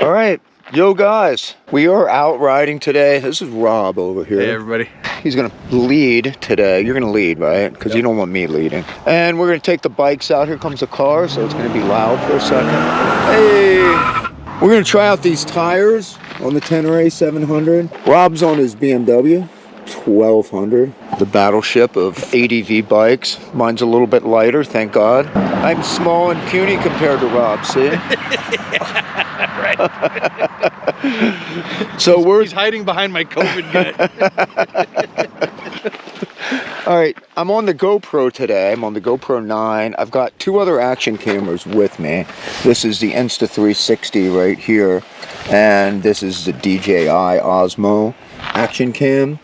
All right, yo guys, we are out riding today. This is Rob over here. Hey everybody. He's gonna lead today. You're gonna lead, right? Because you don't want me leading. And we're gonna take the bikes out. Here comes the car, so it's gonna be loud for a second. Hey! We're gonna try out these tires on the Tenere 700. Rob's on his BMW 1200. The battleship of ADV bikes. Mine's a little bit lighter, thank God. I'm small and puny compared to Rob, see? Right. So he's hiding behind my COVID gut. All right, I'm on the GoPro today. I'm on the GoPro 9. I've got two other action cameras with me. This is the Insta360 right here, and this is the DJI Osmo action cam.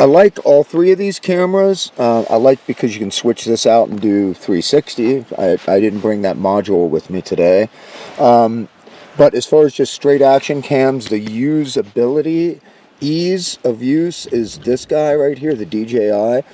I like all three of these cameras. I like because you can switch this out and do 360. I didn't bring that module with me today. But as far as just straight action cams, the usability, ease of use is this guy right here, the DJI.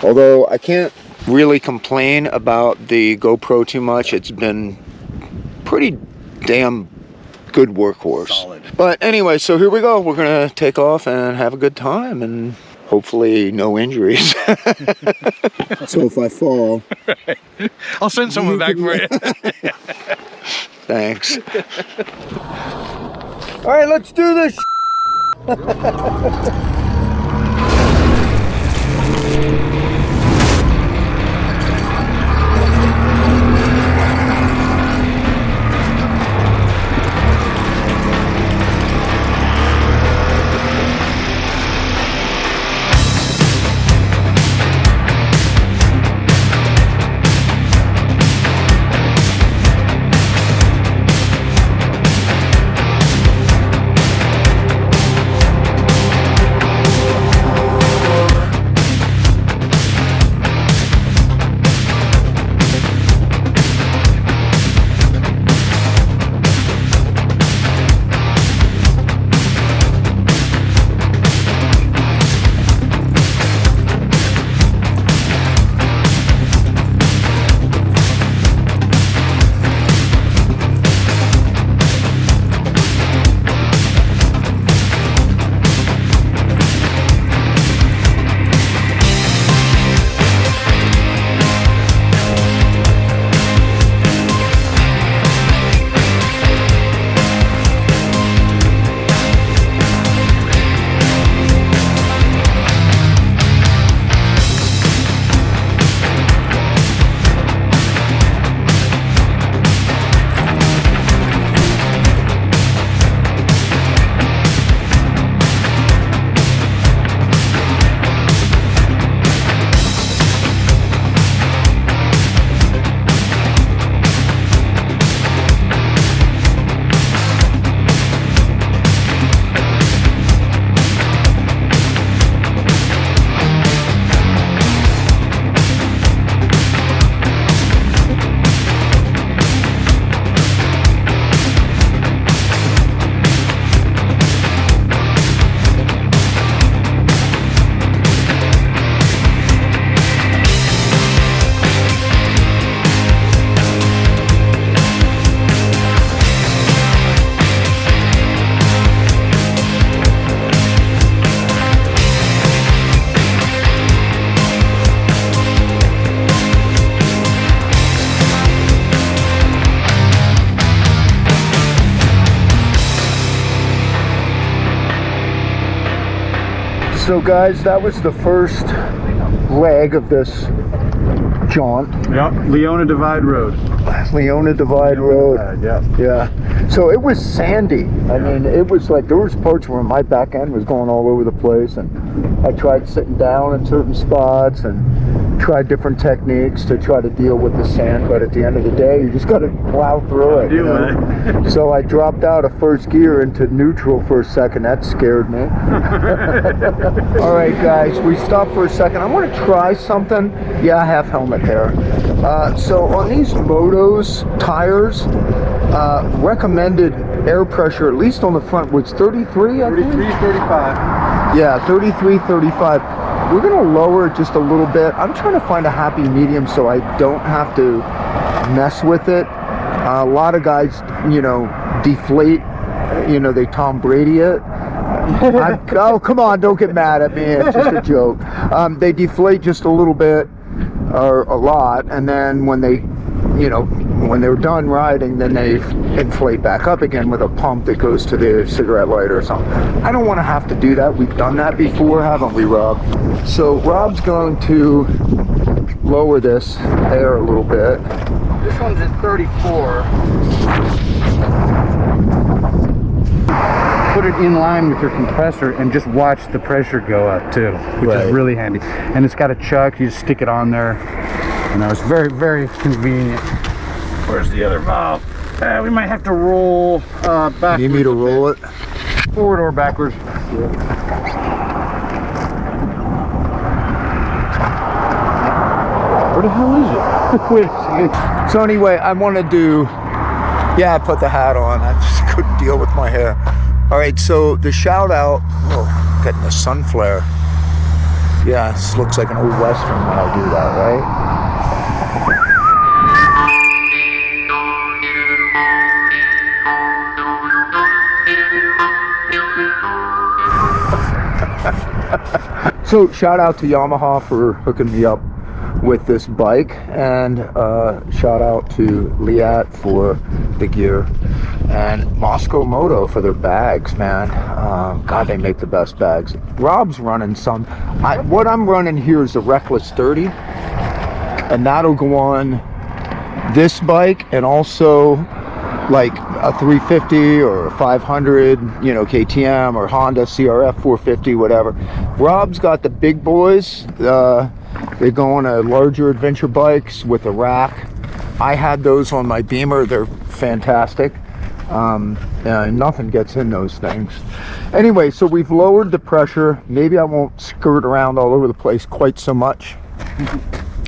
Although I can't really complain about the GoPro too much. It's been pretty damn good workhorse. Solid. But anyway, so here we go. We're gonna take off and have a good time and hopefully no injuries. So if I fall, Right. I'll send someone back for you. thanks. All right, let's do this. So guys, that was the first leg of this jaunt. Yep, Leona Divide Road. Leona Divide Road. Yeah. So it was sandy. I mean, it was like there was parts where my back end was going all over the place, and I tried sitting down in certain spots and tried different techniques to try to deal with the sand. But at the end of the day, you just got to plow through it. You know? So I dropped out of first gear into neutral for a second. That scared me. All right, guys, we stopped for a second. I want to try something. Yeah, I have helmet hair. So on these Motoz tires, recommended air pressure, at least on the front, was 33, I think? 33, 35. Yeah, 33, 35. We're going to lower it just a little bit. I'm trying to find a happy medium so I don't have to mess with it. A lot of guys, you know, deflate, you know, they Tom Brady it. Oh, come on, don't get mad at me, it's just a joke. They deflate just a little bit, or a lot, and then when they, you know, when they're done riding, then they inflate back up again with a pump that goes to the cigarette lighter or something. I don't want to have to do that. We've done that before, haven't we, Rob? So Rob's going to lower this air a little bit. This one's at 34. Put it in line with your compressor and just watch the pressure go up too, which is really handy. And it's got a chuck, you just stick it on there. You know, it's very, very convenient. Where's the other valve? We might have to roll backwards. You need me to roll it? Forward or backwards. Where the hell is it? Wait a second. So anyway, I want to do, yeah, I put the hat on. I just couldn't deal with my hair. All right, so the shout out, oh, getting the sun flare. Yeah, this looks like an old Western when I do that, right? So shout out to Yamaha for hooking me up with this bike, and shout out to Liat for the gear, and Moscow Moto for their bags, man. God, they make the best bags. Rob's running some. What I'm running here is a Reckless 30, and that'll go on this bike, and also like a 350 or a 500, you know, KTM or Honda CRF 450, whatever. Rob's got the big boys. They go on a larger adventure bikes with a rack. I had those on my Beamer. They're fantastic. Nothing gets in those things. Anyway, so we've lowered the pressure. Maybe I won't skirt around all over the place quite so much.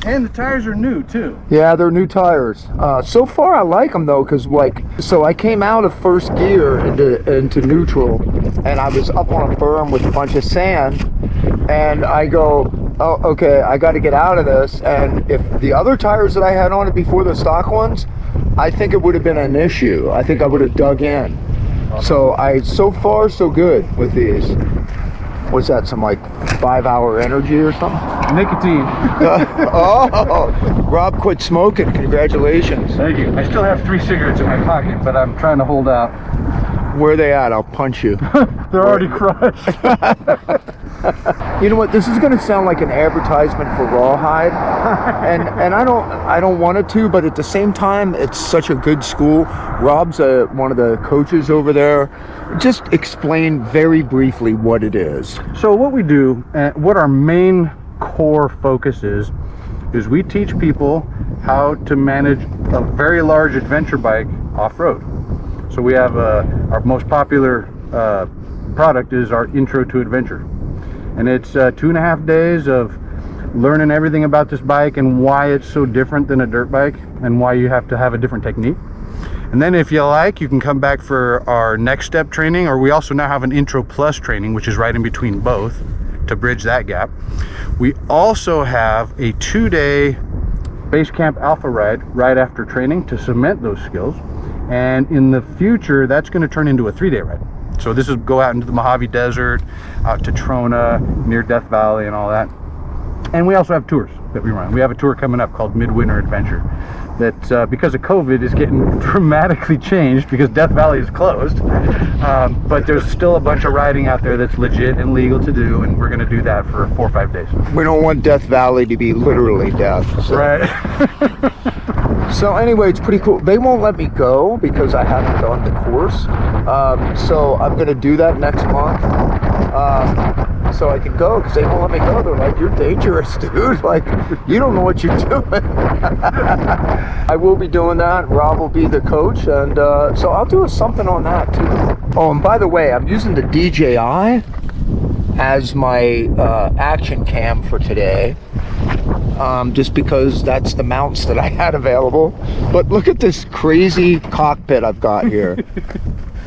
And the tires are new too. Yeah, they're new tires. So far I like them though, because like, so I came out of first gear into neutral, and I was up on a berm with a bunch of sand, and I go, oh, okay, I got to get out of this. And if the other tires that I had on it before, the stock ones, I think it would have been an issue. I think I would have dug in. So so far so good with these. What's that, some like 5-hour energy or something? Nicotine. Oh, Rob quit smoking. Congratulations. Thank you. I still have 3 cigarettes in my pocket, but I'm trying to hold out. Where are they at? I'll punch you. They're already crushed. You know what? This is going to sound like an advertisement for Rawhide, and I don't want it to, but at the same time, it's such a good school. Rob's one of the coaches over there. Just explain very briefly what it is. So what we do, what our main core focus is we teach people how to manage a very large adventure bike off-road. So we have our most popular product is our Intro to Adventure. And it's 2.5 days of learning everything about this bike and why it's so different than a dirt bike and why you have to have a different technique. And then if you like, you can come back for our next step training, or we also now have an Intro Plus training, which is right in between both to bridge that gap. We also have a 2-day base camp alpha ride right after training to cement those skills. And in the future, that's going to turn into a 3-day ride. So this is go out into the Mojave Desert, out to Trona, near Death Valley and all that. And we also have tours that we run. We have a tour coming up called Midwinter Adventure that because of COVID is getting dramatically changed because Death Valley is closed. But there's still a bunch of riding out there that's legit and legal to do, and we're going to do that for 4 or 5 days. We don't want Death Valley to be literally death. So. Right. So anyway, it's pretty cool. They won't let me go because I haven't done the course. So I'm going to do that next month. So I can go, because they won't let me go. They're like, you're dangerous, dude. Like, you don't know what you're doing. I will be doing that. Rob will be the coach, and so I'll do something on that too. Oh, and by the way, I'm using the DJI as my action cam for today. Just because that's the mounts that I had available. But look at this crazy cockpit I've got here.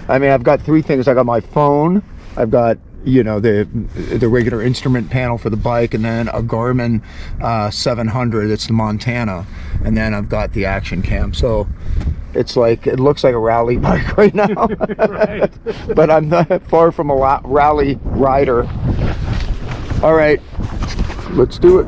I mean, I've got 3 things. I got my phone, I've got you know, the regular instrument panel for the bike, and then a Garmin 700. It's the Montana, and then I've got the action cam. So it's like, it looks like a rally bike right now. Right. But I'm not far from a rally rider. All right, let's do it.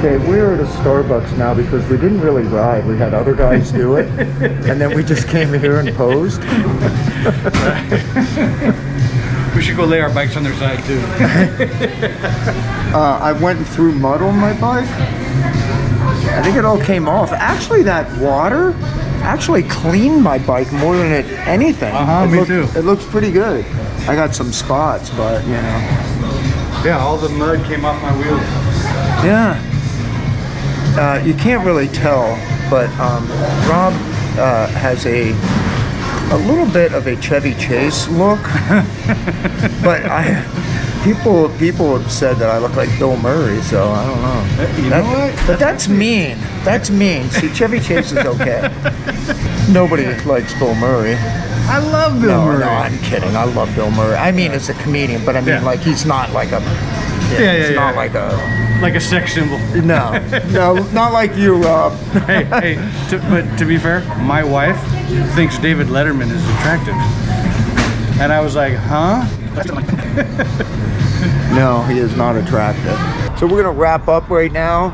Okay, we're at a Starbucks now because we didn't really ride. We had other guys do it, and then we just came here and posed. We should go lay our bikes on their side too. I went and threw mud on my bike. I think it all came off. Actually, that water actually cleaned my bike more than anything. Me too. It looks pretty good. I got some spots, but you know. Yeah, all the mud came off my wheels. Yeah. You can't really tell, but Rob has a a little bit of a Chevy Chase look, but people have said that I look like Bill Murray, so I don't know. You know what? But that's mean. That's mean. See, Chevy Chase is okay. Nobody likes Bill Murray. I love Bill Murray. No, I'm kidding. I love Bill Murray. I mean, as a comedian, but I mean, like, he's not like a. He's not like a sex symbol. No, not like you, Rob. hey, but to be fair, my wife thinks David Letterman is attractive, and I was like, huh? No, he is not attractive. So we're gonna wrap up right now.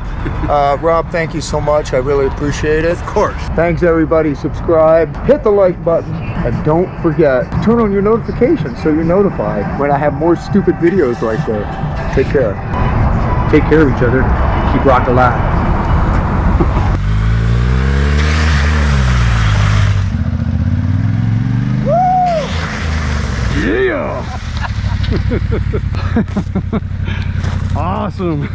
Rob, thank you so much. I really appreciate it. Of course. Thanks everybody. Subscribe, hit the like button, and don't forget to turn on your notifications so you're notified when I have more stupid videos like this. Take care. Take care of each other and keep rock alive. Yeah! Awesome!